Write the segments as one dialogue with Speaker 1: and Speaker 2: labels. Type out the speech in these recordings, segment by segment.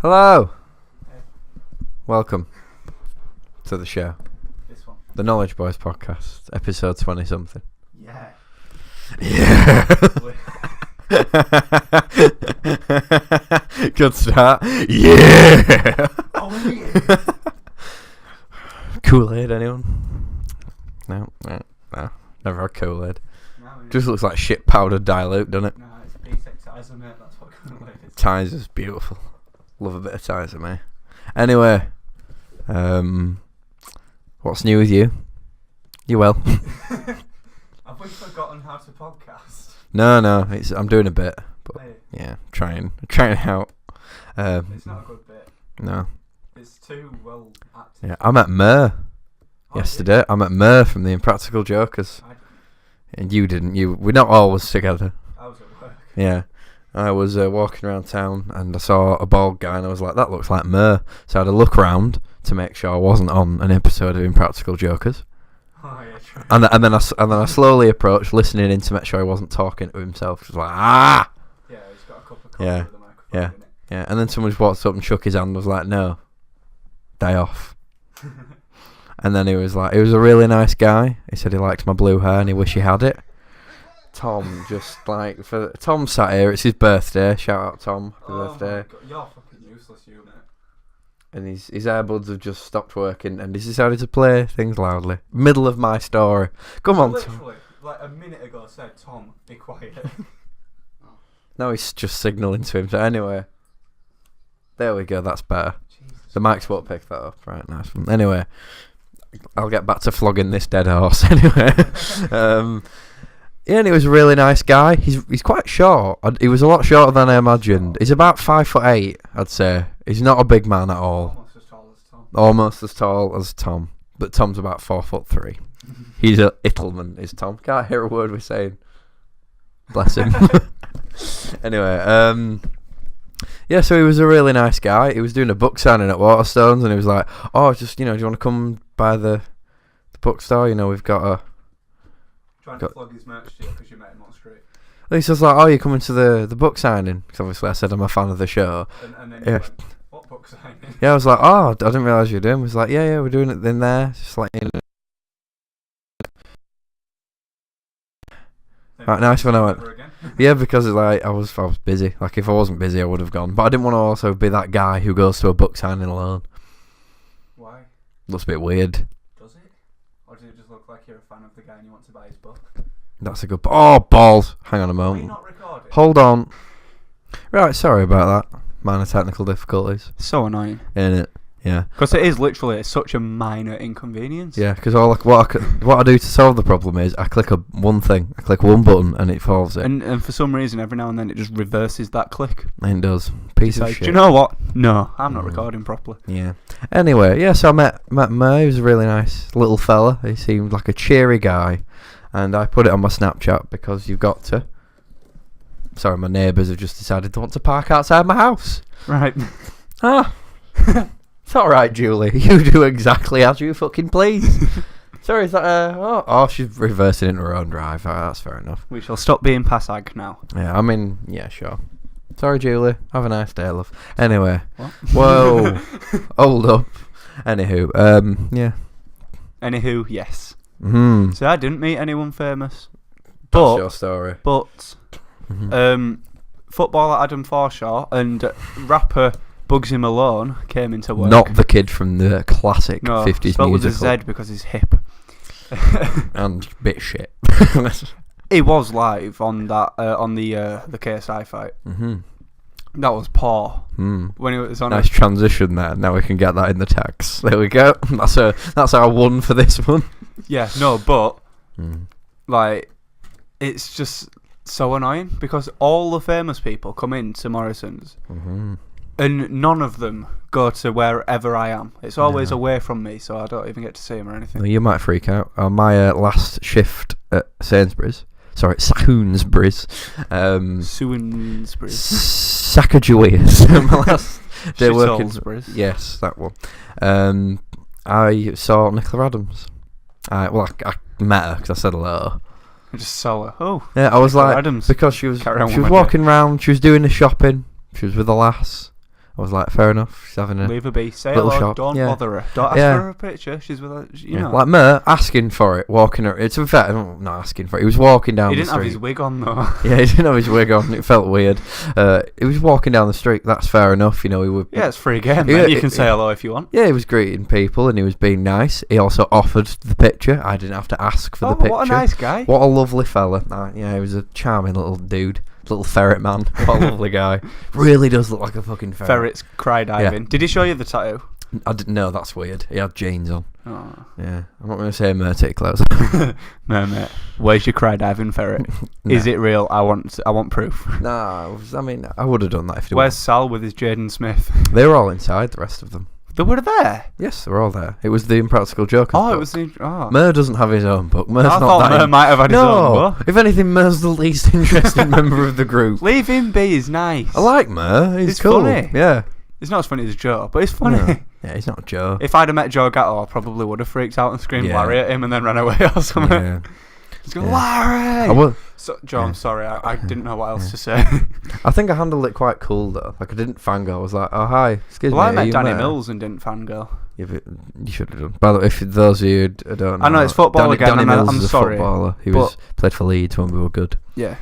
Speaker 1: Hello.
Speaker 2: Hey.
Speaker 1: Welcome to the show.
Speaker 2: This one.
Speaker 1: The Knowledge Boys podcast, episode 20 something.
Speaker 2: Yeah.
Speaker 1: Yeah. Good start. Yeah.
Speaker 2: Oh, yeah.
Speaker 1: Kool-Aid, anyone? No. Never had Kool-Aid.
Speaker 2: No,
Speaker 1: Just looks like shit powdered dilute, doesn't it?
Speaker 2: No, it's a basic size, isn't it? That's what Kool-Aid is.
Speaker 1: Tiser's beautiful. Love a bit of Tiser, mate. Anyway, what's new with you? You well?
Speaker 2: Have we forgotten how to podcast?
Speaker 1: No, I'm doing a bit, but
Speaker 2: Hey,
Speaker 1: yeah, trying it out.
Speaker 2: it's not a good bit.
Speaker 1: No.
Speaker 2: It's too well acted.
Speaker 1: Yeah, I met Murr
Speaker 2: Oh,
Speaker 1: yesterday. I met Murr from the Impractical Jokers,
Speaker 2: I didn't.
Speaker 1: and you didn't. We're not always together.
Speaker 2: I was at work.
Speaker 1: Yeah. I was walking around town and I saw a bald guy and I was like, that looks like Murr. So I had a look round to make sure I wasn't on an episode of Impractical Jokers.
Speaker 2: Oh, yeah, true.
Speaker 1: And then I slowly approached, listening in to make sure he wasn't talking to himself. Just like, ah!
Speaker 2: Yeah, he's got a cup of coffee
Speaker 1: Yeah,
Speaker 2: with a microphone in it.
Speaker 1: Yeah, and then someone just walked up and shook his hand and was like, no, day off. And then he was like, he was a really nice guy. He said he liked my blue hair and he wished he had it. Tom, just like, Tom sat here, it's his birthday, shout out Tom, happy birthday.
Speaker 2: My God, you're fucking useless, you, mate.
Speaker 1: And his earbuds have just stopped working and he's decided to play things loudly. Middle of my story. Come on, Tom.
Speaker 2: Literally, like a minute ago said, Tom, be quiet.
Speaker 1: Now he's just signalling to him. So anyway, there we go, that's better.
Speaker 2: Jesus
Speaker 1: The mics won't pick that up. Right, nice one. Anyway, I'll get back to flogging this dead horse. Anyway, yeah, and he was a really nice guy. He's quite short. He was a lot shorter than I imagined. He's about 5'8", I'd say. He's not a big man at all.
Speaker 2: Almost as tall as Tom.
Speaker 1: Almost as tall as Tom, but Tom's about 4'3". He's a Ittleman, is Tom. Can't hear a word we're saying. Bless him. Anyway, yeah, so he was a really nice guy. He was doing a book signing at Waterstones, and he was like, "Oh, just do you want to come by the bookstore? We've got a."
Speaker 2: Trying to flog his merch to you because you met him on the street.
Speaker 1: He was like, "Oh, you're coming to the book signing?" Because obviously I said I'm a fan of the show.
Speaker 2: And then
Speaker 1: Yeah.
Speaker 2: you went, what book signing?
Speaker 1: Yeah, I was like, "Oh, I didn't realise you were doing." He was like, "Yeah, we're doing it in there." Just like, right, nice one. I went. Yeah, because like I was busy. Like if I wasn't busy, I would have gone. But I didn't want to also be that guy who goes to a book signing alone.
Speaker 2: Why?
Speaker 1: Looks a bit weird.
Speaker 2: Does it? Or does it just look like you're a fan of the guy and you want to buy his book?
Speaker 1: That's a good. Oh, balls! Hang on a
Speaker 2: Are you
Speaker 1: moment.
Speaker 2: not recording?
Speaker 1: Hold on. Right, sorry about that. Minor technical difficulties.
Speaker 2: So annoying.
Speaker 1: Ain't it? Yeah.
Speaker 2: Because it is literally such a minor inconvenience.
Speaker 1: Yeah, because what I do to solve the problem is I click one button and it solves it.
Speaker 2: And for some reason, every now and then it just reverses that click.
Speaker 1: And it does. Piece of
Speaker 2: Like,
Speaker 1: shit.
Speaker 2: do you know what? No, I'm not recording properly.
Speaker 1: Yeah. Anyway, yeah, so I met Murr. He was a really nice little fella. He seemed like a cheery guy. And I put it on my Snapchat because you've got to. Sorry, my neighbours have just decided they want to park outside my house.
Speaker 2: Right.
Speaker 1: Ah. It's alright, Julie. You do exactly as you fucking please. Sorry, is that oh, she's reversing into her own drive. That's fair enough.
Speaker 2: We shall stop being passag now.
Speaker 1: Yeah, I mean, yeah, sure. Sorry, Julie. Have a nice day, love. Anyway.
Speaker 2: What?
Speaker 1: Whoa. Hold up. Anywho, yeah.
Speaker 2: Anywho, yes.
Speaker 1: Mm-hmm.
Speaker 2: So I didn't meet anyone famous.
Speaker 1: That's your story.
Speaker 2: But footballer Adam Forshaw and rapper Bugsy Malone came into work.
Speaker 1: Not the kid from the classic 50s
Speaker 2: spelled
Speaker 1: musical.
Speaker 2: with a Z because he's hip.
Speaker 1: And bit shit.
Speaker 2: He was live on that on the KSI fight.
Speaker 1: Mm-hmm.
Speaker 2: That was poor.
Speaker 1: Mm.
Speaker 2: When he was on.
Speaker 1: Nice transition there. Now we can get that in the tags. There we go. That's our one for this one.
Speaker 2: Yeah, no, but like, it's just so annoying because all the famous people come into Morrison's, and none of them go to wherever I am. It's always away from me, so I don't even get to see them or anything.
Speaker 1: Well, you might freak out. On my last shift at Sainsbury's. Sorry, Sainsbury's. Sacagaweas. My last day working. Yes, that one. I saw Nicola Adams. I met her because I said hello.
Speaker 2: I just saw her. Oh.
Speaker 1: Yeah, I was
Speaker 2: Nicola
Speaker 1: like,
Speaker 2: Adams.
Speaker 1: because she was walking around, she was doing the shopping, she was with a lass, I was like, fair enough. She's having a
Speaker 2: Leave her be. Say
Speaker 1: little
Speaker 2: hello.
Speaker 1: shop.
Speaker 2: Don't
Speaker 1: Yeah.
Speaker 2: bother her. Don't ask
Speaker 1: Yeah.
Speaker 2: for a picture. She's with her. You
Speaker 1: yeah.
Speaker 2: know.
Speaker 1: Like Murr asking for it, walking her. It's a fact. Not asking for it. He was walking down
Speaker 2: He
Speaker 1: the
Speaker 2: didn't
Speaker 1: street.
Speaker 2: have his wig on though.
Speaker 1: Yeah, he didn't have his wig on. It felt weird. He was walking down the street. That's fair enough. You know, he would.
Speaker 2: Yeah, it's free game.
Speaker 1: Yeah,
Speaker 2: Man. You can say hello if you want.
Speaker 1: Yeah, he was greeting people and he was being nice. He also offered the picture. I didn't have to ask for the picture.
Speaker 2: What a nice guy.
Speaker 1: What a lovely fella. Yeah, he was a charming little dude. Little ferret man. What a lovely guy. Really does look like a fucking ferret.
Speaker 2: Ferrets cry diving.
Speaker 1: Yeah.
Speaker 2: Did he show you the tattoo?
Speaker 1: I didn't know. That's weird. He had jeans on.
Speaker 2: Oh.
Speaker 1: Yeah. I'm not going to say Murr, take clothes.
Speaker 2: No, mate. Where's your cry diving ferret?
Speaker 1: Nah.
Speaker 2: Is it real? I want proof.
Speaker 1: Nah, I mean, I would have done that if it
Speaker 2: Where's Sal with his Jaden Smith?
Speaker 1: They were all inside, the rest of them.
Speaker 2: They were there.
Speaker 1: Yes, they were all there. It was the Impractical Jokers
Speaker 2: Oh, it
Speaker 1: book.
Speaker 2: was the. Oh.
Speaker 1: Murr doesn't have his own book. Murr's
Speaker 2: I
Speaker 1: not
Speaker 2: thought
Speaker 1: that
Speaker 2: Murr might have had his own
Speaker 1: No,
Speaker 2: book.
Speaker 1: if anything, Murr's the least interesting member of the group.
Speaker 2: Leave him be. He's nice.
Speaker 1: I like Murr. He's
Speaker 2: It's
Speaker 1: cool.
Speaker 2: funny.
Speaker 1: Yeah.
Speaker 2: It's not as funny as Joe, but it's funny.
Speaker 1: No. Yeah, he's not Joe.
Speaker 2: If I'd have met Joe Gatto, I probably would have freaked out and screamed
Speaker 1: Yeah.
Speaker 2: Larry at him and then ran away or something.
Speaker 1: Yeah.
Speaker 2: He's going,
Speaker 1: Yeah.
Speaker 2: Larry!
Speaker 1: I will.
Speaker 2: So, Joe,
Speaker 1: Yeah.
Speaker 2: I'm sorry. I didn't know what else
Speaker 1: Yeah.
Speaker 2: to say.
Speaker 1: I think I handled it quite cool though. Like I didn't fangirl. I was like, "Oh hi, excuse
Speaker 2: Well,
Speaker 1: me."
Speaker 2: I
Speaker 1: are
Speaker 2: met
Speaker 1: you
Speaker 2: Danny
Speaker 1: Murr?
Speaker 2: Mills and didn't fangirl.
Speaker 1: Yeah, but you should have done. By the way, if those of you who don't know,
Speaker 2: I know, it's football again,
Speaker 1: Danny
Speaker 2: and
Speaker 1: Mills
Speaker 2: I'm
Speaker 1: is a
Speaker 2: sorry,
Speaker 1: footballer. He
Speaker 2: but-
Speaker 1: played for Leeds when we were good.
Speaker 2: Yeah.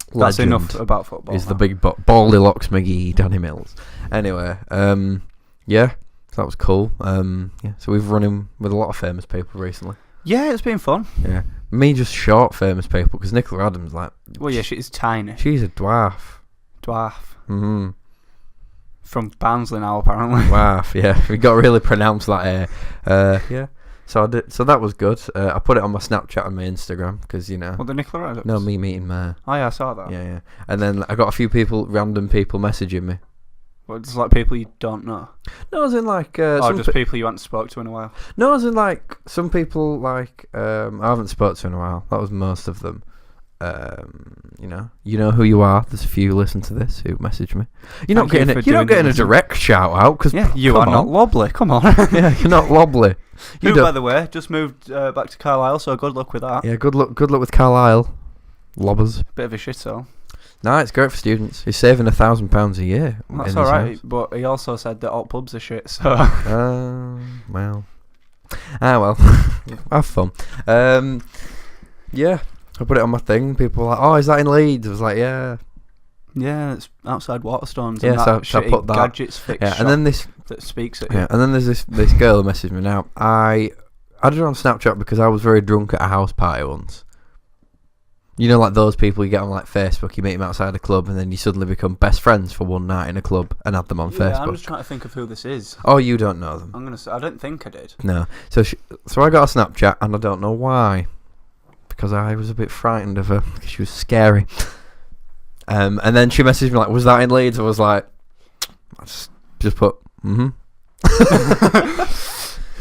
Speaker 2: That's
Speaker 1: Legend.
Speaker 2: enough about football.
Speaker 1: He's the
Speaker 2: now.
Speaker 1: big baldy locks McGee, Danny Mills. Anyway, yeah, so that was cool. Yeah, so we've run him with a lot of famous people recently.
Speaker 2: Yeah, it's been fun.
Speaker 1: Yeah, me just short famous people because Nicola Adams, like,
Speaker 2: Well, yeah, she's tiny.
Speaker 1: she's a dwarf.
Speaker 2: Dwarf.
Speaker 1: Mm-hmm.
Speaker 2: From Barnsley now, apparently.
Speaker 1: Dwarf. Yeah, we got to really pronounce that. Yeah. So I did. So that was good. I put it on my Snapchat and my Instagram because you know.
Speaker 2: What, the Nicola Adams?
Speaker 1: No, me meeting Murr.
Speaker 2: Oh, yeah, I saw that.
Speaker 1: Yeah. And then I got a few random people messaging me.
Speaker 2: Well, it's like people you don't know.
Speaker 1: No, as in like.
Speaker 2: Just people you haven't spoke to in a while.
Speaker 1: No, as in like some people like I haven't spoke to in a while. That was most of them. You know who you are. There's a few who listen to this who message me. You're not
Speaker 2: Thank you
Speaker 1: getting
Speaker 2: for
Speaker 1: you're not
Speaker 2: doing
Speaker 1: getting a
Speaker 2: this.
Speaker 1: direct shout out because
Speaker 2: You are not Lobley. Come on.
Speaker 1: Yeah, you're not Lobley. You
Speaker 2: Who,
Speaker 1: don't-
Speaker 2: by the way, just moved back to Carlisle, so good luck with that.
Speaker 1: Yeah, good luck with Carlisle. Lobbers.
Speaker 2: Bit of a shithole.
Speaker 1: No, it's great for students. He's saving £1,000 a year.
Speaker 2: That's
Speaker 1: in his
Speaker 2: alright,
Speaker 1: house.
Speaker 2: but he also said that all pubs are shit, so.
Speaker 1: Well. Well. Have fun. Yeah. I put it on my thing. People were like, "Oh, is that in Leeds?" I was like, "Yeah."
Speaker 2: Yeah, it's outside Waterstones.
Speaker 1: Yeah,
Speaker 2: and
Speaker 1: so
Speaker 2: that
Speaker 1: I
Speaker 2: shitty
Speaker 1: put that.
Speaker 2: Gadgets fix
Speaker 1: Yeah,
Speaker 2: shop
Speaker 1: and then this.
Speaker 2: that speaks at you.
Speaker 1: Yeah, and then there's this girl who messaged me now. I added her on Snapchat because I was very drunk at a house party once. You know, like those people you get on like Facebook, you meet them outside a club, and then you suddenly become best friends for one night in a club and add them on
Speaker 2: Yeah,
Speaker 1: Facebook.
Speaker 2: I'm just trying to think of who this is.
Speaker 1: Oh, you don't know them?
Speaker 2: I'm gonna say I don't think I did.
Speaker 1: No. So I got a Snapchat, and I don't know why, because I was a bit frightened of her because she was scary. And then she messaged me like, "Was that in Leeds?" I was like, I just put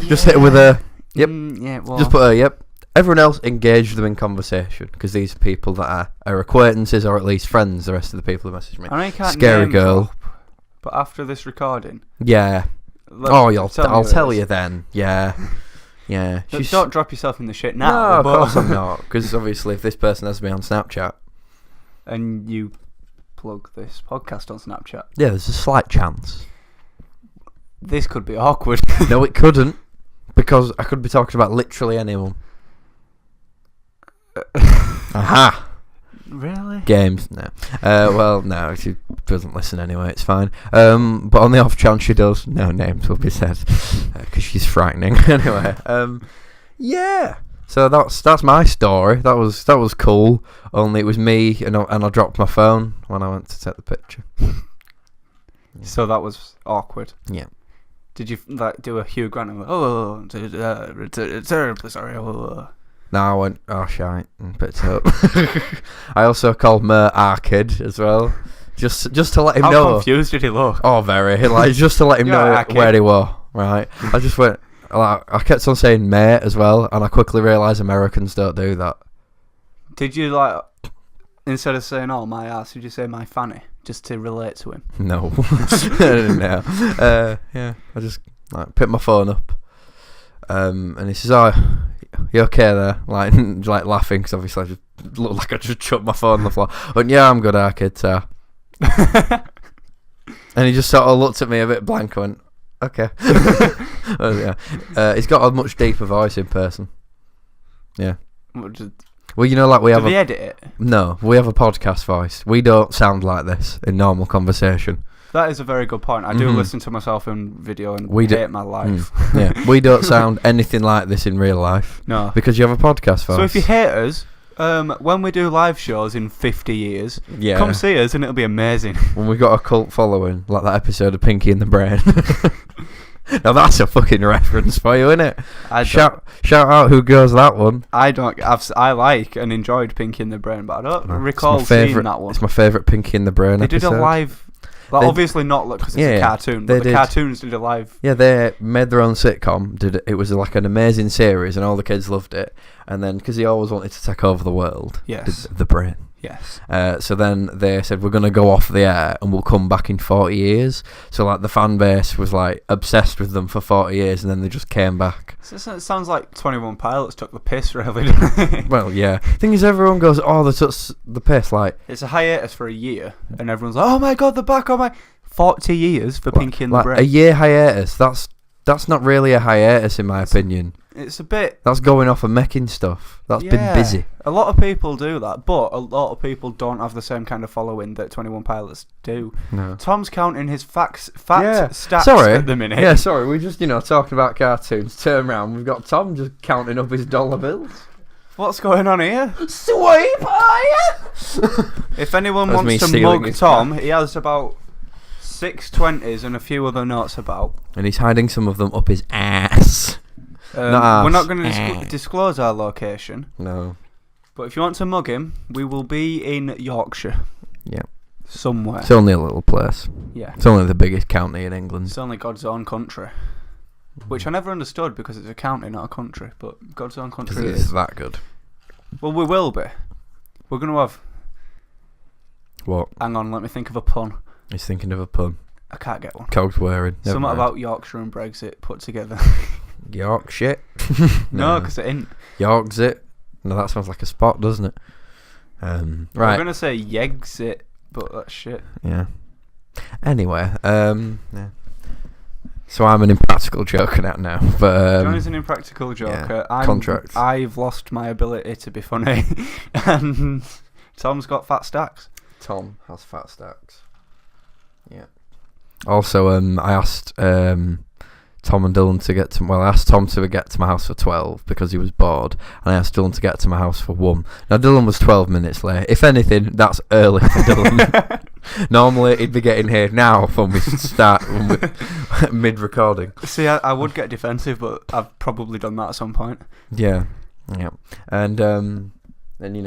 Speaker 1: just hit her with a yep.
Speaker 2: Yeah, well,
Speaker 1: Just put a yep. Everyone else engage them in conversation because these are people that are acquaintances or at least friends. The rest of the people who message me.
Speaker 2: I know you can't
Speaker 1: Scary
Speaker 2: name
Speaker 1: girl.
Speaker 2: drop, but after this recording,
Speaker 1: Yeah. I'll tell you then. Yeah. Yeah.
Speaker 2: Don't drop yourself in the shit now.
Speaker 1: No, of
Speaker 2: but
Speaker 1: course I'm not. Because obviously, if this person has me on Snapchat,
Speaker 2: and you plug this podcast on Snapchat,
Speaker 1: yeah, there's a slight chance.
Speaker 2: this could be awkward.
Speaker 1: No, it couldn't, because I could be talking about literally anyone. Aha.
Speaker 2: Really?
Speaker 1: Games, no. Well, no, she doesn't listen anyway. It's fine. But on the off chance she does, no names will be said because she's frightening. Anyway, yeah. So that's my story. That was cool. Only it was me, and I dropped my phone when I went to take the picture.
Speaker 2: So that was awkward.
Speaker 1: Yeah.
Speaker 2: Did you like do a Hugh Grant? And terribly sorry.
Speaker 1: No, I went, oh shite, and picked it up. I also called Murr our kid as well, just to let him
Speaker 2: How
Speaker 1: know.
Speaker 2: confused did he look?
Speaker 1: Oh, very. Like, just to let him
Speaker 2: You're
Speaker 1: know
Speaker 2: our kid.
Speaker 1: where he was, right? I just went, like, I kept on saying mate as well, and I quickly realised Americans don't do that.
Speaker 2: Did you like instead of saying "oh my ass," did you say "my fanny" just to relate to him?
Speaker 1: No. No. Yeah, I just like picked my phone up, and he says, "Oh, you okay there?" Like laughing because obviously I just looked like I just chucked my phone on the floor. But yeah, I'm good, our kid. And he just sort of looked at me a bit blank and went, okay. Oh, yeah. He's got a much deeper voice in person. Yeah. Well, you know, like we have.
Speaker 2: Did he edit it?
Speaker 1: No, we have a podcast voice. We don't sound like this in normal conversation.
Speaker 2: That is a very good point. I do listen to myself in video and hate my life.
Speaker 1: Yeah, we don't sound anything like this in real life.
Speaker 2: No.
Speaker 1: Because you have a podcast voice.
Speaker 2: So if you hate us, when we do live shows in 50 years, come see us and it'll be amazing.
Speaker 1: When we've got a cult following, like that episode of Pinky in the Brain. Now that's a fucking reference for you, innit? Shout out who goes that one.
Speaker 2: I like and enjoyed Pinky in the Brain, but I don't recall seeing that one.
Speaker 1: It's my favourite Pinky in the Brain
Speaker 2: They
Speaker 1: episode.
Speaker 2: did a live... obviously not because it's a cartoon, but the cartoons did a live...
Speaker 1: Yeah, they made their own sitcom. It was like an amazing series and all the kids loved it. And then, because he always wanted to take over the world.
Speaker 2: Yes.
Speaker 1: The brain.
Speaker 2: Yes.
Speaker 1: So then they said, we're going to go off the air and we'll come back in 40 years. So like the fan base was like obsessed with them for 40 years and then they just came back.
Speaker 2: So it sounds like 21 Pilots took the piss, really, doesn't it?
Speaker 1: Well, yeah. Thing is, everyone goes, they took the piss. Like,
Speaker 2: it's a hiatus for a year and everyone's like, oh my god, they're back, 40 years for Pinky in the Brain.
Speaker 1: A year hiatus, that's not really a hiatus in my opinion.
Speaker 2: It's a bit...
Speaker 1: That's going off and making stuff. That's been busy.
Speaker 2: A lot of people do that, but a lot of people don't have the same kind of following that 21 Pilots do.
Speaker 1: No.
Speaker 2: Tom's counting his stats at the minute.
Speaker 1: Yeah, sorry, we're just, talking about cartoons. Turn around, we've got Tom just counting up his dollar bills.
Speaker 2: What's going on here?
Speaker 1: Sweep higher!
Speaker 2: If anyone wants to mug Tom, he has about 6 20s and a few other notes about.
Speaker 1: And he's hiding some of them up his ass.
Speaker 2: We're not going to disclose our location.
Speaker 1: No.
Speaker 2: But if you want to mug him, we will be in Yorkshire.
Speaker 1: Yeah.
Speaker 2: Somewhere.
Speaker 1: It's only a little place.
Speaker 2: Yeah.
Speaker 1: It's only the biggest county in England.
Speaker 2: It's only God's own country. Which I never understood because it's a county, not a country. But God's own country
Speaker 1: is. It's that good.
Speaker 2: Well, we will be. We're going to have...
Speaker 1: What?
Speaker 2: Hang on, let me think of a pun.
Speaker 1: He's thinking of a pun.
Speaker 2: I can't get one.
Speaker 1: Cogs wearing.
Speaker 2: Something about Yorkshire and Brexit put together.
Speaker 1: Yorkshire?
Speaker 2: No, because it ain't.
Speaker 1: Yorkshire? No, that sounds like a spot, doesn't it? Right.
Speaker 2: I'm going to say Yegsit, but that's shit.
Speaker 1: Yeah. Anyway, yeah. So I'm an impractical joker now. But
Speaker 2: Johnny's an impractical joker.
Speaker 1: Yeah, contracts.
Speaker 2: I've lost my ability to be funny. And Tom's got fat stacks.
Speaker 1: Tom has fat stacks. Yeah. Also, I asked Tom and Dylan to get to... Well, I asked Tom to get to my house for 12 because he was bored. And I asked Dylan to get to my house for 1. Now, Dylan was 12 minutes late. If anything, that's early for Dylan. Normally, he'd be getting here now when we start mid-recording.
Speaker 2: See, I would get defensive, but I've probably done that at some point.
Speaker 1: Yeah. Yeah. And then,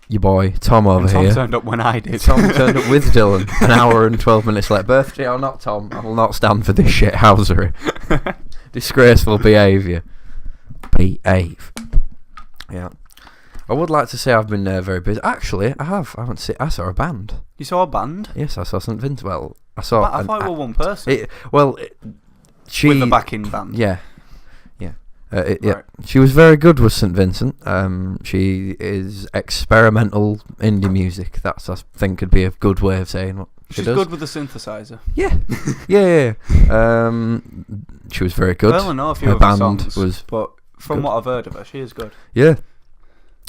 Speaker 1: your boy, Tom over here.
Speaker 2: Tom turned up when I did.
Speaker 1: Tom turned up with Dylan an hour and 12 minutes late. Birthday or not, Tom, I will not stand for this shithousery. Disgraceful behaviour. Behave. Yeah. I would like to say I've been very busy. Actually, I have. I saw a band.
Speaker 2: You saw a band?
Speaker 1: Yes, I saw St. Vincent. Well, I
Speaker 2: thought it was one person.
Speaker 1: She...
Speaker 2: With a backing band.
Speaker 1: Yeah. Yeah.
Speaker 2: Right.
Speaker 1: She was very good with St. Vincent. She is experimental indie music. That's, I think, could be a good way of saying what she
Speaker 2: She's
Speaker 1: does.
Speaker 2: good with the synthesizer.
Speaker 1: Yeah. Yeah. She was very good.
Speaker 2: I only know a few
Speaker 1: her
Speaker 2: of her
Speaker 1: band
Speaker 2: songs,
Speaker 1: was
Speaker 2: but from what I've heard of her, she is good.
Speaker 1: Yeah.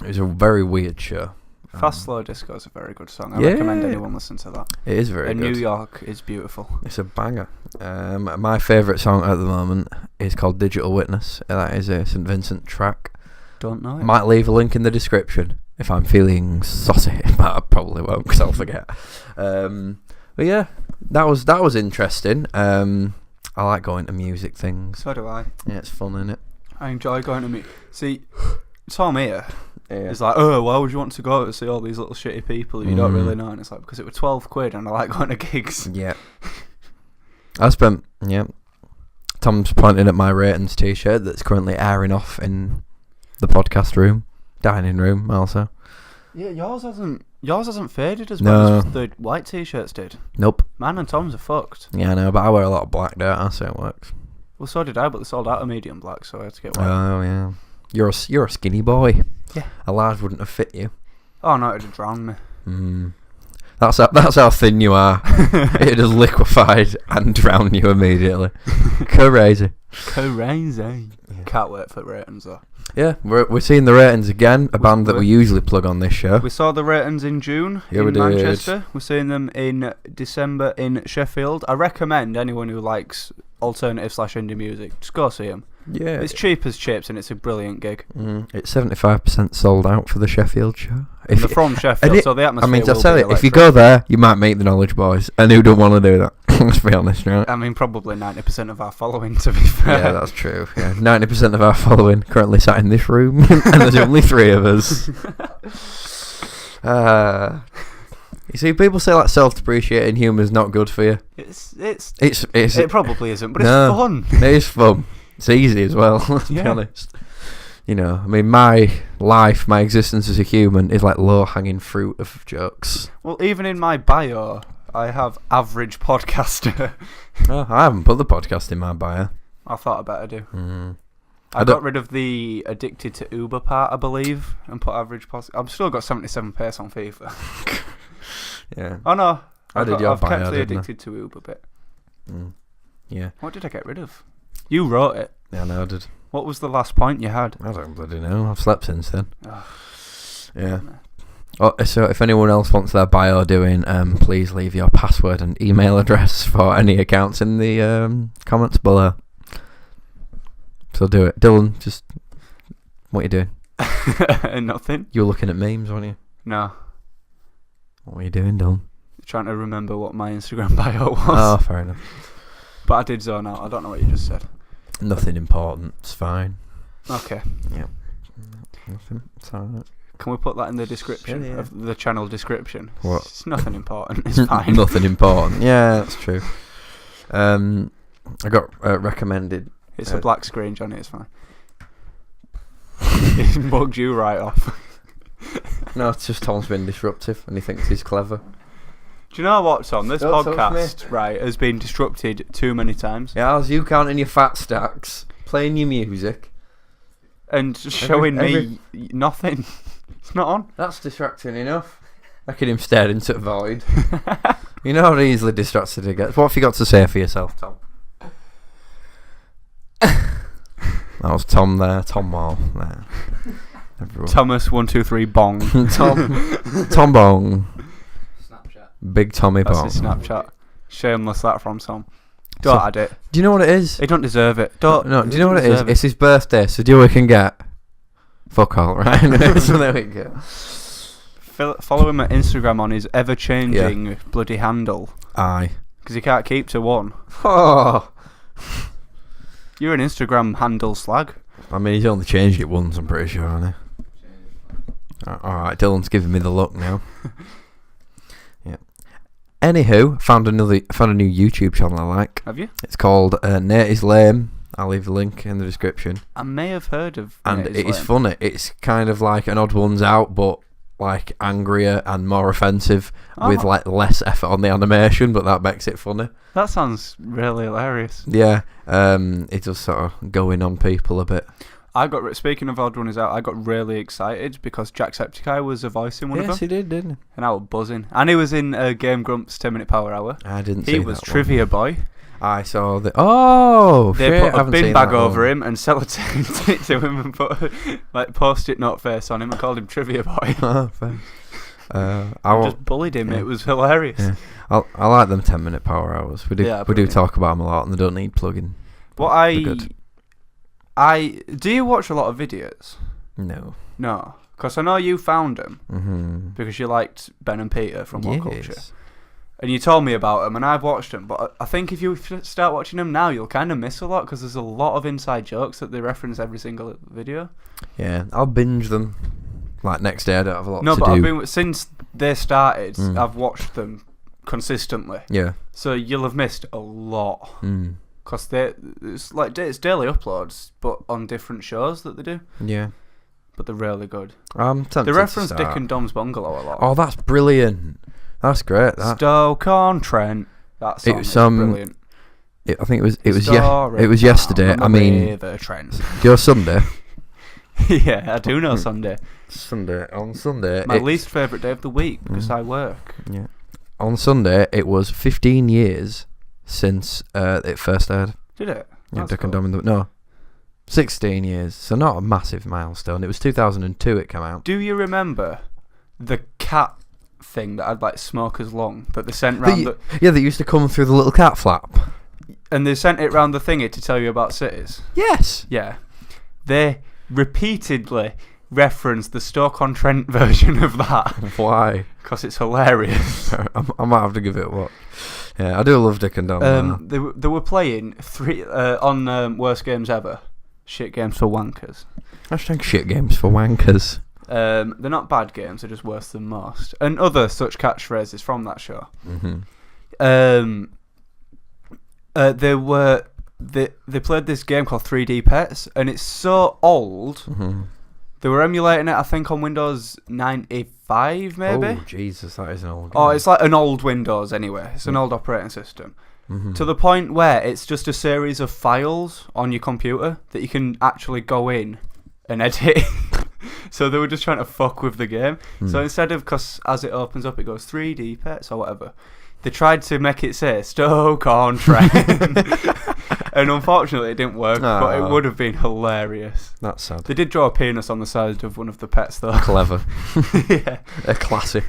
Speaker 1: It was a very weird show.
Speaker 2: Fast Slow Disco is a very good song. I recommend anyone listen to that.
Speaker 1: It is very good.
Speaker 2: New York is beautiful.
Speaker 1: It's a banger. My favourite song at the moment is called Digital Witness. That is a St. Vincent track.
Speaker 2: Don't know it.
Speaker 1: Might leave a link in the description if I'm feeling saucy, but I probably won't because I'll forget. But yeah, that was interesting. I like going to music things.
Speaker 2: So do I.
Speaker 1: Yeah, it's fun, isn't it?
Speaker 2: I enjoy going to music. See, Tom here
Speaker 1: Yeah.
Speaker 2: is like, why would you want to go to see all these little shitty people who you don't really know? And it's like, because it was 12 quid and I like going to gigs.
Speaker 1: Yeah. Tom's pointing at my ratings t-shirt that's currently airing off in the podcast room, dining room also.
Speaker 2: Yeah, yours hasn't faded as well as the white t-shirts did.
Speaker 1: Nope.
Speaker 2: Mine and Tom's are fucked.
Speaker 1: Yeah, I know, but I wear a lot of black, don't I? So it works.
Speaker 2: Well, so did I, but they sold out of medium black, so I had to get white.
Speaker 1: Oh, yeah. You're a skinny boy.
Speaker 2: Yeah.
Speaker 1: A large wouldn't have fit you.
Speaker 2: Oh, no, it'd have drowned me.
Speaker 1: That's how thin you are. It is liquefied and drown you immediately. Crazy.
Speaker 2: Crazy. Can't wait for ratings though.
Speaker 1: Yeah, we're seeing the ratings again. A band that we usually plug on this show.
Speaker 2: We saw the ratings in June in Manchester. We're seeing them in December in Sheffield. I recommend anyone who likes alternative / indie music, just go see them.
Speaker 1: Yeah,
Speaker 2: it's cheap as chips and it's a brilliant gig.
Speaker 1: It's 75% sold out for the Sheffield show.
Speaker 2: If they're from Sheffield, so the atmosphere.
Speaker 1: I mean,
Speaker 2: will be
Speaker 1: if you go there, you might meet the Knowledge Boys, and who don't want to do that? Let's be honest, right?
Speaker 2: I mean, probably 90% of our following, to be fair.
Speaker 1: Yeah, that's true. Yeah, 90% of our following currently sat in this room, and there's only 3 of us. You see, people say like self-depreciating humour is not good for you.
Speaker 2: It probably isn't, but it's fun.
Speaker 1: It is fun. It's easy as well. Let's be honest. You know, I mean, my life, my existence as a human is like low-hanging fruit of jokes.
Speaker 2: Well, even in my bio, I have average podcaster.
Speaker 1: Oh, I haven't put the podcast in my bio.
Speaker 2: I thought I better do. I got rid of the addicted to Uber part, I believe, and put average podcast. I've still got 77 pace on FIFA.
Speaker 1: Yeah.
Speaker 2: Oh no,
Speaker 1: I've
Speaker 2: kept the addicted to Uber bit.
Speaker 1: Yeah.
Speaker 2: What did I get rid of? You wrote it.
Speaker 1: Yeah, I know I did.
Speaker 2: What was the last point you had?
Speaker 1: I don't bloody know. I've slept since then. Yeah. Oh, so if anyone else wants their bio doing, please leave your password and email address for any accounts in the comments below. So do it. Dylan, just... What are you doing?
Speaker 2: Nothing.
Speaker 1: You were looking at memes, weren't you?
Speaker 2: No.
Speaker 1: What were you doing, Dylan?
Speaker 2: Trying to remember what my Instagram bio was.
Speaker 1: Oh, fair enough.
Speaker 2: But I did zone out. I don't know what you just said.
Speaker 1: Nothing important. It's fine.
Speaker 2: Okay.
Speaker 1: Yeah. Nothing. It's alright.
Speaker 2: Can we put that in the description of the channel description?
Speaker 1: What?
Speaker 2: It's nothing important. It's fine.
Speaker 1: Nothing important. Yeah, that's true. I got recommended.
Speaker 2: It's a black screen, Johnny. It's fine. He's bugged you right off.
Speaker 1: No, it's just Tom's been disruptive and he thinks he's clever.
Speaker 2: Do you know what, Tom? This podcast, right, has been disrupted too many times.
Speaker 1: Yeah, how's you counting your fat stacks, playing your music,
Speaker 2: and showing me nothing. It's not on.
Speaker 1: That's distracting enough. Look at him staring into the void. You know how easily distracted he gets. What have you got to say for yourself, Tom? That was Tom there. Tom Wall there. Everyone.
Speaker 2: Thomas 123 Bong.
Speaker 1: Tom Bong.
Speaker 2: Snapchat.
Speaker 1: Big Tommy Bong.
Speaker 2: That's his Snapchat. Shameless that from Tom. Don't add it.
Speaker 1: Do you know what it is?
Speaker 2: He don't deserve it.
Speaker 1: No, do you know what it is? It's his birthday, so do you know what we can get? Fuck all, right? So there we go.
Speaker 2: Follow him at Instagram on his ever-changing bloody handle.
Speaker 1: Aye.
Speaker 2: Because he can't keep to one.
Speaker 1: Oh.
Speaker 2: You're an Instagram handle slag.
Speaker 1: I mean, he's only changed it once, I'm pretty sure, hasn't he? Alright, Dylan's giving me the look now. Yeah. Anywho, found a new YouTube channel I like.
Speaker 2: Have you?
Speaker 1: It's called Nate is Lame. I'll leave the link in the description.
Speaker 2: I may have heard of
Speaker 1: and
Speaker 2: Nate
Speaker 1: it is funny. It's kind of like an Odd Ones Out, but like angrier and more offensive with like less effort on the animation, but that makes it funny.
Speaker 2: That sounds really hilarious.
Speaker 1: Yeah, it does sort of go in on people a bit.
Speaker 2: Speaking of Odd One Is Out, I got really excited because Jacksepticeye was a voice in one of them.
Speaker 1: Yes, he did, didn't he?
Speaker 2: And I was buzzing. And he was in Game Grumps 10 Minute Power Hour.
Speaker 1: I didn't see that.
Speaker 2: He was Trivia Boy.
Speaker 1: I saw the... Oh,
Speaker 2: they
Speaker 1: shit,
Speaker 2: put a bin bag over him and sellotaped it to him and put like post-it note face on him and called him Trivia Boy.
Speaker 1: Oh, thanks.
Speaker 2: I just bullied him. Yeah. It was hilarious.
Speaker 1: Yeah. I like them 10-minute power hours. We do talk about them a lot and they don't need plugging.
Speaker 2: Do you watch a lot of videos? No. Because I know you found them because you liked Ben and Peter from What Culture. And you told me about them, and I've watched them. But I think if you start watching them now, you'll kind of miss a lot because there's a lot of inside jokes that they reference every single video.
Speaker 1: Yeah, I'll binge them. Like next day, I don't have a lot to do.
Speaker 2: No, but since they started, I've watched them consistently.
Speaker 1: Yeah.
Speaker 2: So you'll have missed a lot. Because it's daily uploads, but on different shows that they do.
Speaker 1: Yeah.
Speaker 2: But they're really good.
Speaker 1: I'm tempted
Speaker 2: they reference
Speaker 1: to
Speaker 2: Dick and Dom's Bungalow a lot.
Speaker 1: Oh, that's brilliant. That's great. That.
Speaker 2: Stoke-on-Trent. That song is brilliant.
Speaker 1: I think it was yesterday. I mean, your Sunday.
Speaker 2: Yeah, I do know Sunday.
Speaker 1: On Sunday.
Speaker 2: My least favourite day of the week because I work.
Speaker 1: Yeah. on Sunday it was 15 years since it first aired.
Speaker 2: Did it?
Speaker 1: Yeah,
Speaker 2: That's
Speaker 1: Duck and
Speaker 2: cool.
Speaker 1: Dumb. No, 16 years. So not a massive milestone. It was 2002 it came out.
Speaker 2: Do you remember the cat thing that had like smoker's lung that they sent round
Speaker 1: Yeah, they used to come through the little cat flap.
Speaker 2: and they sent it round the thingy to tell you about cities?
Speaker 1: Yes.
Speaker 2: Yeah. They repeatedly referenced the Stoke-on-Trent version of that
Speaker 1: Why?
Speaker 2: because it's hilarious.
Speaker 1: I might have to give it a watch. Yeah, I do love Dick and Dumb.
Speaker 2: They were playing on Worst Games Ever. Shit games for wankers.
Speaker 1: Hashtag shit games for wankers.
Speaker 2: They're not bad games, they're just worse than most. And other such catchphrases from that show.
Speaker 1: Mm-hmm.
Speaker 2: They played this game called 3D Pets, and it's so old.
Speaker 1: Mm-hmm.
Speaker 2: They were emulating it, I think, on Windows 95, maybe.
Speaker 1: Oh, Jesus, that is an old game.
Speaker 2: Oh, it's like an old Windows anyway. It's an old operating system.
Speaker 1: Mm-hmm.
Speaker 2: To the point where it's just a series of files on your computer that you can actually go in and edit. So they were just trying to fuck with the game. So instead of, because as it opens up, it goes 3D Pets or whatever, they tried to make it say Stoke-on-Trent. And unfortunately, it didn't work, but it would have been hilarious.
Speaker 1: That's sad.
Speaker 2: They did draw a penis on the side of one of the pets, though.
Speaker 1: Clever.
Speaker 2: Yeah.
Speaker 1: They're classy.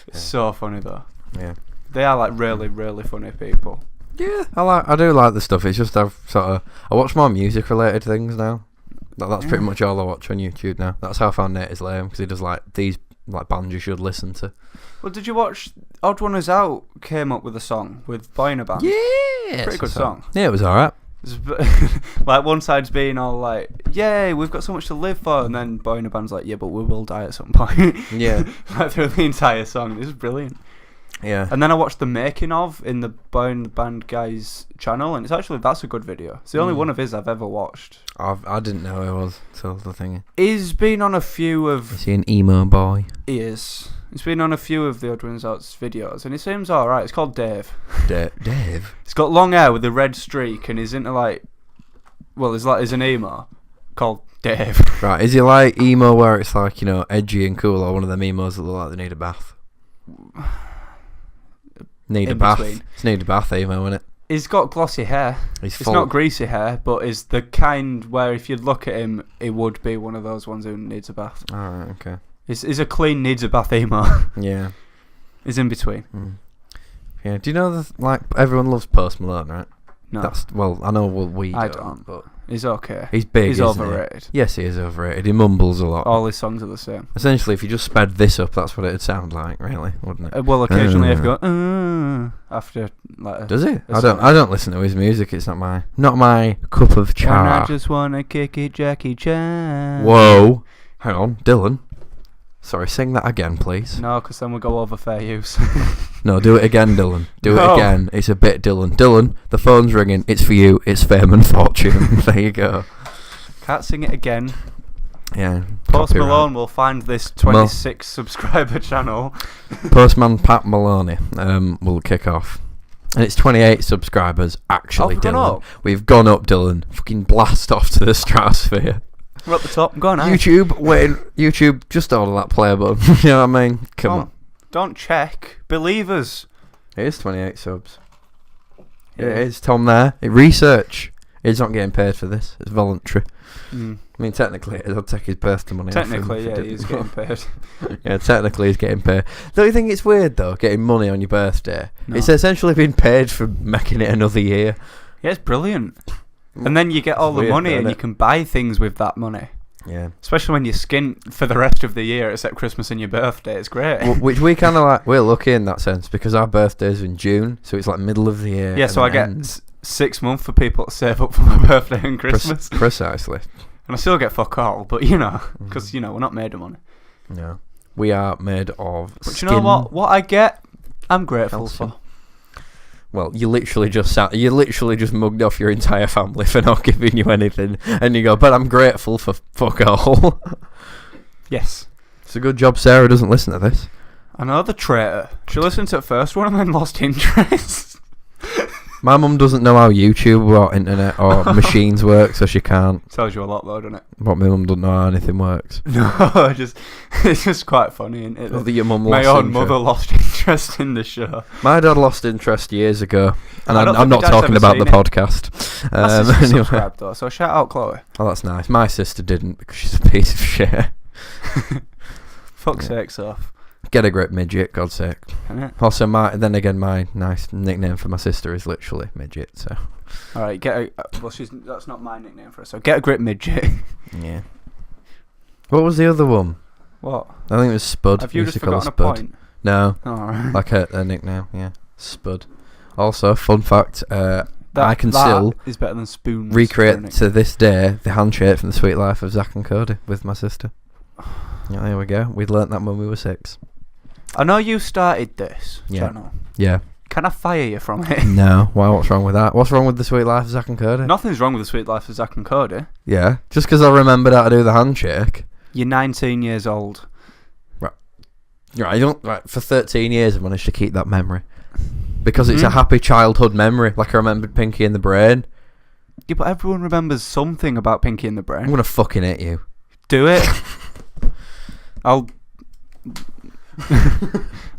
Speaker 2: It's so funny, though.
Speaker 1: Yeah.
Speaker 2: They are, like, really, really funny people.
Speaker 1: Yeah, I do like the stuff. It's just I watch more music-related things now. That's pretty much all I watch on YouTube now. That's how I found Nate is lame, because he does, like, these like bands you should listen to.
Speaker 2: Well, did you watch Odd One Is Out came up with a song with Bois in a band?
Speaker 1: Yeah,
Speaker 2: Pretty good song.
Speaker 1: Yeah, it was alright.
Speaker 2: Like, one side's being all like, yay, we've got so much to live for, and then Bois in a band's like, yeah, but we will die at some point.
Speaker 1: Yeah.
Speaker 2: Like, through the entire song. This is brilliant.
Speaker 1: Yeah.
Speaker 2: And then I watched the making of in the Bois in the Band guy's channel, and that's a good video. It's the only one of his I've ever watched.
Speaker 1: I didn't know it was till the thing.
Speaker 2: He's been on a few of...
Speaker 1: Is he an emo boy?
Speaker 2: He is. He's been on a few of the Odd Ones Out's videos, and he seems alright. It's called Dave.
Speaker 1: Dave?
Speaker 2: He's got long hair with a red streak, and he's into like... Well, he's an emo called Dave.
Speaker 1: Right, is he like emo where it's like, you know, edgy and cool, or one of them emos that look like they need a bath? Need a bath.
Speaker 2: Between.
Speaker 1: It's need a bath emo, isn't it?
Speaker 2: He's got glossy hair. It's not greasy hair, but is the kind where if you look at him, he would be one of those ones who needs a bath.
Speaker 1: Alright, okay.
Speaker 2: He's a clean needs a bath emo.
Speaker 1: Yeah.
Speaker 2: He's in between.
Speaker 1: Yeah, do you know like everyone loves Post Malone, right?
Speaker 2: No.
Speaker 1: I know we
Speaker 2: I
Speaker 1: don't, but
Speaker 2: he's okay.
Speaker 1: he's big,
Speaker 2: He's
Speaker 1: isn't
Speaker 2: overrated.
Speaker 1: He? Yes, he is overrated. He mumbles a lot.
Speaker 2: All his songs are the same.
Speaker 1: Essentially, if you just sped this up, that's what it'd sound like, really, wouldn't it?
Speaker 2: Well, occasionally I've got after like.
Speaker 1: Does he? I don't listen to his music. It's not my cup of
Speaker 2: And I
Speaker 1: cha.
Speaker 2: just wanna kick it, Jackie Chan.
Speaker 1: Whoa, hang on, Dylan. Sorry, sing that again, please.
Speaker 2: No, because then we'll go over fair use.
Speaker 1: No, do it again, Dylan. Do
Speaker 2: No.
Speaker 1: it again. It's a bit Dylan. Dylan, the phone's ringing. It's for you. It's fame and fortune. There you go.
Speaker 2: Can't sing it again.
Speaker 1: Yeah.
Speaker 2: Post
Speaker 1: copyright.
Speaker 2: Malone will find this 26 subscriber channel.
Speaker 1: Postman Pat Maloney will kick off. And it's 28 subscribers, actually,
Speaker 2: we've gone
Speaker 1: Dylan.
Speaker 2: up.
Speaker 1: We've gone up, Dylan. Fucking blast off to the stratosphere.
Speaker 2: We're at the top. Go on,
Speaker 1: YouTube, just order that player button. You know what I mean? Come on.
Speaker 2: Don't check. Believe us.
Speaker 1: It is 28 subs. Yeah. It is, Tom there. Research. He's not getting paid for this. It's voluntary. I mean, technically, I'll take his birthday money off him
Speaker 2: Technically,
Speaker 1: if he
Speaker 2: yeah,
Speaker 1: didn't.
Speaker 2: he's getting paid.
Speaker 1: Yeah, technically he's getting paid. Don't you think it's weird, though, getting money on your birthday?
Speaker 2: No.
Speaker 1: It's essentially been paid for making it another year.
Speaker 2: Yeah, it's brilliant. And then you get all the
Speaker 1: weird,
Speaker 2: money
Speaker 1: though,
Speaker 2: and
Speaker 1: innit?
Speaker 2: you can buy things with that money.
Speaker 1: Yeah.
Speaker 2: Especially when you're skint for the rest of the year except Christmas and your birthday. It's great.
Speaker 1: Which we kind of like, we're lucky in that sense because our birthday's in June, so it's like middle of the year.
Speaker 2: Yeah, so I get 6 months for people to save up for my birthday and Christmas.
Speaker 1: Precisely.
Speaker 2: And I still get fuck all, but you know, because, you know, we're not made of money.
Speaker 1: No. We are made of
Speaker 2: But
Speaker 1: skin.
Speaker 2: you know what? What I get, I'm grateful
Speaker 1: Calcium.
Speaker 2: for.
Speaker 1: Well, you literally just mugged off your entire family for not giving you anything, and you go, but I'm grateful for fuck all.
Speaker 2: Yes.
Speaker 1: It's a good job Sarah doesn't listen to this.
Speaker 2: I know the traitor. She listened to the first one and then lost interest.
Speaker 1: My mum doesn't know how YouTube or internet or machines work, so she can't.
Speaker 2: Tells you a lot, though, doesn't it?
Speaker 1: But my mum doesn't know how anything works.
Speaker 2: No, it's just quite funny, isn't it?
Speaker 1: Not that your mum
Speaker 2: My
Speaker 1: lost
Speaker 2: own
Speaker 1: interest.
Speaker 2: mother lost interest in the show.
Speaker 1: My dad lost interest years ago, and
Speaker 2: I don't
Speaker 1: I'm
Speaker 2: think
Speaker 1: not
Speaker 2: my dad's
Speaker 1: talking
Speaker 2: ever
Speaker 1: about the
Speaker 2: seen
Speaker 1: podcast.
Speaker 2: My sister
Speaker 1: Anyway.
Speaker 2: subscribed, though, so shout out Chloe.
Speaker 1: Oh, that's nice. My sister didn't because she's a piece of shit.
Speaker 2: Fuck's sakes off.
Speaker 1: Get a grip, midget, God's sake.
Speaker 2: Innit?
Speaker 1: Also, my nice nickname for my sister is literally midget. So
Speaker 2: Alright, that's not my nickname for her, so get a grip, midget.
Speaker 1: yeah. What was the other one?
Speaker 2: What?
Speaker 1: I think it was Spud.
Speaker 2: Have you
Speaker 1: Used
Speaker 2: just
Speaker 1: to call her
Speaker 2: forgotten a
Speaker 1: Spud.
Speaker 2: point?
Speaker 1: No,
Speaker 2: Alright.
Speaker 1: like a nickname. Yeah, Spud. Also, fun fact: I can still
Speaker 2: is better than spoons.
Speaker 1: recreate to this day the handshake from The Sweet Life of Zack and Cody with my sister. Yeah, there we go. We'd learnt that when we were 6.
Speaker 2: I know you started this channel.
Speaker 1: Yeah.
Speaker 2: Can I fire you from it?
Speaker 1: No. Why? What's wrong with that? What's wrong with The Sweet Life of Zack and Cody?
Speaker 2: Nothing's wrong with The Sweet Life of Zack and Cody.
Speaker 1: Yeah. Just because I remembered how to do the handshake.
Speaker 2: You're 19 years old.
Speaker 1: Right. For 13 years, I've managed to keep that memory because it's a happy childhood memory. Like I remembered Pinky in the Brain.
Speaker 2: Yeah, but everyone remembers something about Pinky in the Brain.
Speaker 1: I'm gonna fucking hit you.
Speaker 2: Do it. I'll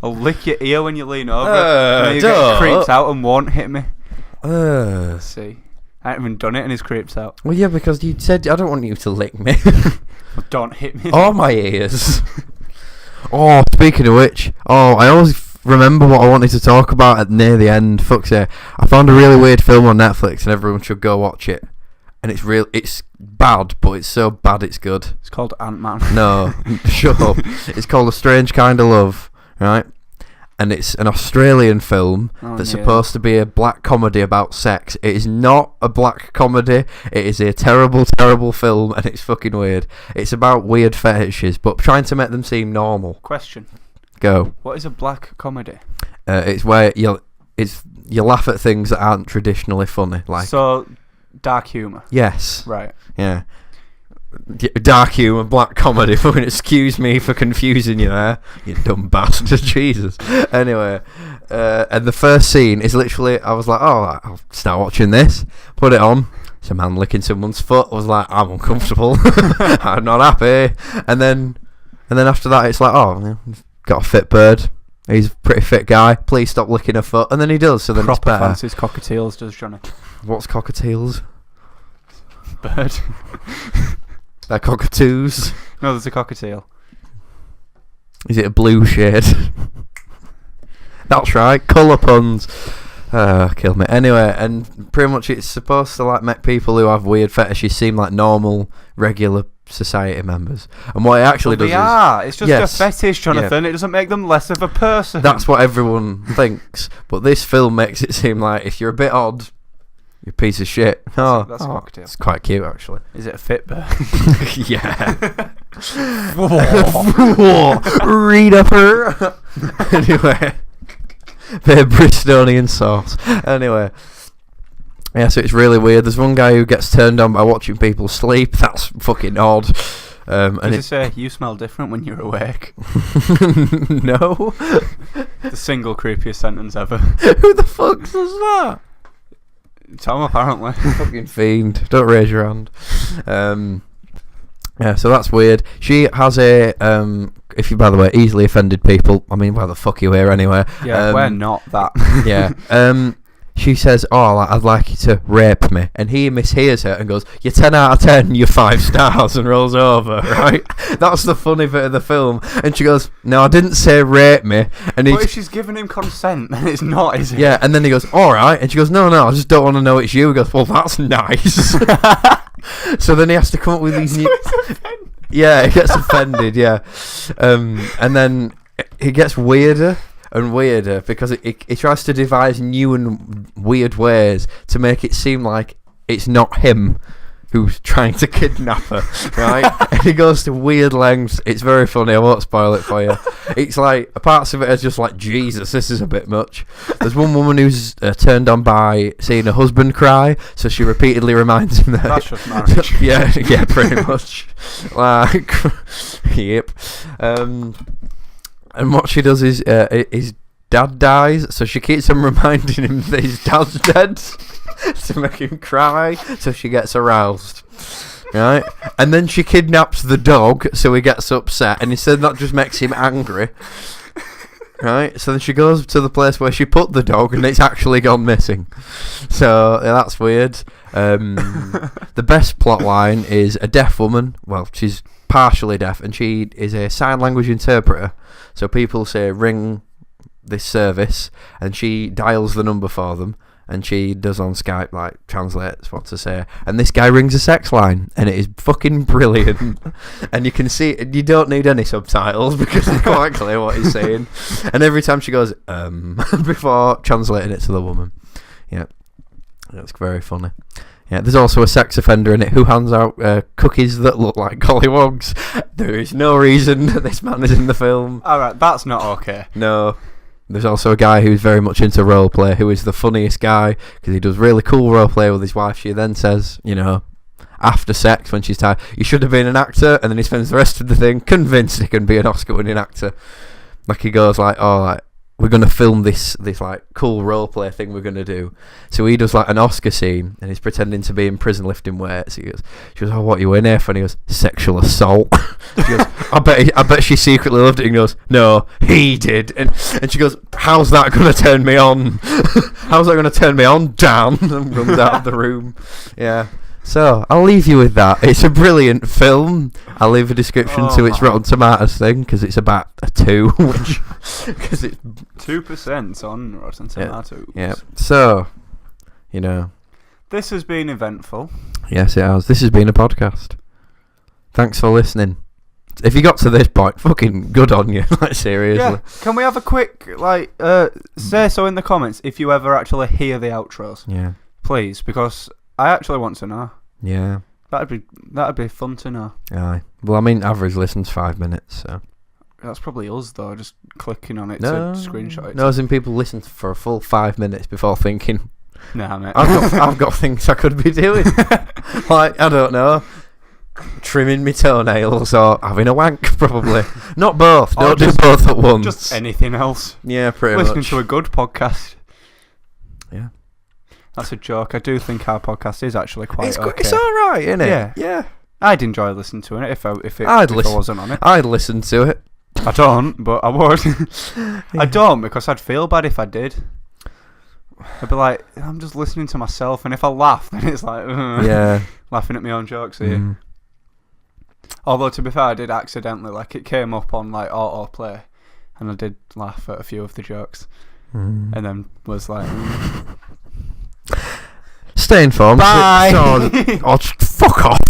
Speaker 2: lick your ear when you lean over. And then you get creeps out and won't hit me. See, I haven't even done it and he's creeps out.
Speaker 1: Well, yeah, because you said I don't want you to lick me.
Speaker 2: Well, don't hit me.
Speaker 1: Or my ears. Oh, speaking of which, I always remember what I wanted to talk about at near the end. Fuck's sake. I found a really weird film on Netflix and everyone should go watch it. And it's bad, but it's so bad it's good.
Speaker 2: It's called Ant-Man.
Speaker 1: No, shut up. It's called A Strange Kind of Love, right? And it's an Australian film that's supposed to be a black comedy about sex. It is not a black comedy. It is a terrible, terrible film, and it's fucking weird. It's about weird fetishes, but trying to make them seem normal.
Speaker 2: Question.
Speaker 1: Go.
Speaker 2: What is a black comedy?
Speaker 1: It's where you laugh at things that aren't traditionally funny. Like
Speaker 2: So, dark humour.
Speaker 1: yes,
Speaker 2: Right.
Speaker 1: yeah. Dark humour, black comedy. Fucking excuse me for confusing you there, you dumb bastard. Jesus. Anyway, and the first scene is literally, I was like, oh, I'll start watching this. Put it on. It's a man licking someone's foot. I was like, I'm uncomfortable. I'm not happy. And then after that, it's like, oh, got a fit bird. He's a pretty fit guy. Please stop licking her foot. And then he does. So then
Speaker 2: Proper
Speaker 1: it's better.
Speaker 2: fancies cockatiels, does Johnny?
Speaker 1: What's cockatiels?
Speaker 2: Bird.
Speaker 1: They're cockatoos.
Speaker 2: No, there's a cockatiel.
Speaker 1: Is it a blue shade? That's right. Colour puns. Kill me. Anyway, and pretty much it's supposed to like make people who have weird fetishes seem like normal, regular society members. And what it actually does is...
Speaker 2: It's just
Speaker 1: Yes.
Speaker 2: a fetish, Jonathan.
Speaker 1: Yeah.
Speaker 2: It doesn't make them less of a person.
Speaker 1: That's what everyone thinks. But this film makes it seem like if you're a bit odd, you're a piece of shit.
Speaker 2: That's a cockatiel.
Speaker 1: It's quite cute, actually.
Speaker 2: Is it a fit bird?
Speaker 1: Yeah. Read up her. Anyway. Bit of Bristolian sauce. Anyway. Yeah, so it's really weird. There's one guy who gets turned on by watching people sleep. That's fucking odd.
Speaker 2: Does
Speaker 1: And
Speaker 2: it say, you smell different when you're awake?
Speaker 1: No.
Speaker 2: The single creepiest sentence ever.
Speaker 1: Who the fuck does that?
Speaker 2: Tom, apparently.
Speaker 1: Fucking fiend. Don't raise your hand. Yeah, so that's weird. She has a, if you, by the way, easily offended people. I mean, why the fuck are you here anyway?
Speaker 2: Yeah, we're not that.
Speaker 1: Yeah. She says, oh, I'd like you to rape me. And he mishears her and goes, you're 10 out of 10, you're 5 stars, and rolls over, right? That's the funny bit of the film. And she goes, no, I didn't say rape me. And
Speaker 2: But if she's giving him consent, then it's not, is it?
Speaker 1: yeah, and then he goes, all right. And she goes, no, I just don't want to know it's you. He goes, well, that's nice. So then he has to come up with these new... Yeah, he gets offended, yeah. And then he gets weirder and weirder because it tries to devise new and weird ways to make it seem like it's not him who's trying to kidnap her, right? And he goes to weird lengths. It's very funny. I won't spoil it for you. It's like parts of it are just like, Jesus, this is a bit much. There's one woman who's turned on by seeing her husband cry, so she repeatedly reminds him that.
Speaker 2: That's just marriage.
Speaker 1: yeah, pretty much. Like, yep. And what she does is his dad dies, so she keeps on reminding him that his dad's dead to make him cry, so she gets aroused. Right? And then she kidnaps the dog, so he gets upset, and instead that just makes him angry. Right? So then she goes to the place where she put the dog, and it's actually gone missing. So yeah, that's weird. The best plot line is a deaf woman. Well, she's partially deaf, and she is a sign language interpreter. So people say ring this service, and she dials the number for them, and she does on Skype, like, translates what to say. And this guy rings a sex line, and it is fucking brilliant. And you can see, you don't need any subtitles because it's quite clear what he's saying. And every time she goes, before translating it to the woman. Yeah, that's very funny. Yeah, there's also a sex offender in it who hands out cookies that look like gollywogs. There is no reason that this man is in the film.
Speaker 2: Alright, that's not okay.
Speaker 1: No. There's also a guy who's very much into roleplay, who is the funniest guy, because he does really cool roleplay with his wife. She then says, you know, after sex, when she's tired, you should have been an actor, and then he spends the rest of the thing convinced he can be an Oscar-winning actor. Like, he goes like, oh, like, we're going to film this like cool roleplay thing we're going to do. So he does like an Oscar scene, and he's pretending to be in prison lifting weights. She goes, oh, what are you in here for? And he goes, sexual assault. She goes, I bet she secretly loved it. And he goes, no, he did. And she goes, how's that going to turn me on? How's that going to turn me on, Dan? And runs out of the room. Yeah. So, I'll leave you with that. It's a brilliant film. I'll leave a description to its Rotten Tomatoes thing, because it's about a 2, which... Cause it's
Speaker 2: 2% on Rotten Tomatoes.
Speaker 1: Yeah. So, you know...
Speaker 2: This has been eventful.
Speaker 1: Yes, it has. This has been a podcast. Thanks for listening. If you got to this point, fucking good on you. Like, seriously.
Speaker 2: Yeah. Can we have a quick, like, say so in the comments if you ever actually hear the outros?
Speaker 1: Yeah.
Speaker 2: Please, because... I actually want to know.
Speaker 1: Yeah.
Speaker 2: That'd be fun to know.
Speaker 1: Aye. Well, I mean, average listens 5 minutes, so...
Speaker 2: That's probably us, though, just clicking on it
Speaker 1: to
Speaker 2: screenshot it.
Speaker 1: No, as in people listen for a full 5 minutes before thinking...
Speaker 2: Nah, mate.
Speaker 1: I've got things I could be doing. Like, I don't know, trimming my toenails or having a wank, probably. Not both. Don't do both at once.
Speaker 2: Just anything else.
Speaker 1: Yeah, pretty
Speaker 2: Listening
Speaker 1: much.
Speaker 2: to a good podcast.
Speaker 1: Yeah.
Speaker 2: That's a joke. I do think our podcast is actually quite okay.
Speaker 1: It's alright, isn't it?
Speaker 2: Yeah.
Speaker 1: Yeah.
Speaker 2: I'd enjoy listening to it if I wasn't on it.
Speaker 1: I'd listen to it.
Speaker 2: I don't, but I would. Yeah. I don't, because I'd feel bad if I did. I'd be like, I'm just listening to myself, and if I laugh, then it's like,
Speaker 1: yeah,
Speaker 2: laughing at my own jokes here. Although, to be fair, I did accidentally, like, it came up on, like, autoplay, and I did laugh at a few of the jokes, and then was like...
Speaker 1: Stay informed.
Speaker 2: Bye.
Speaker 1: Fuck off.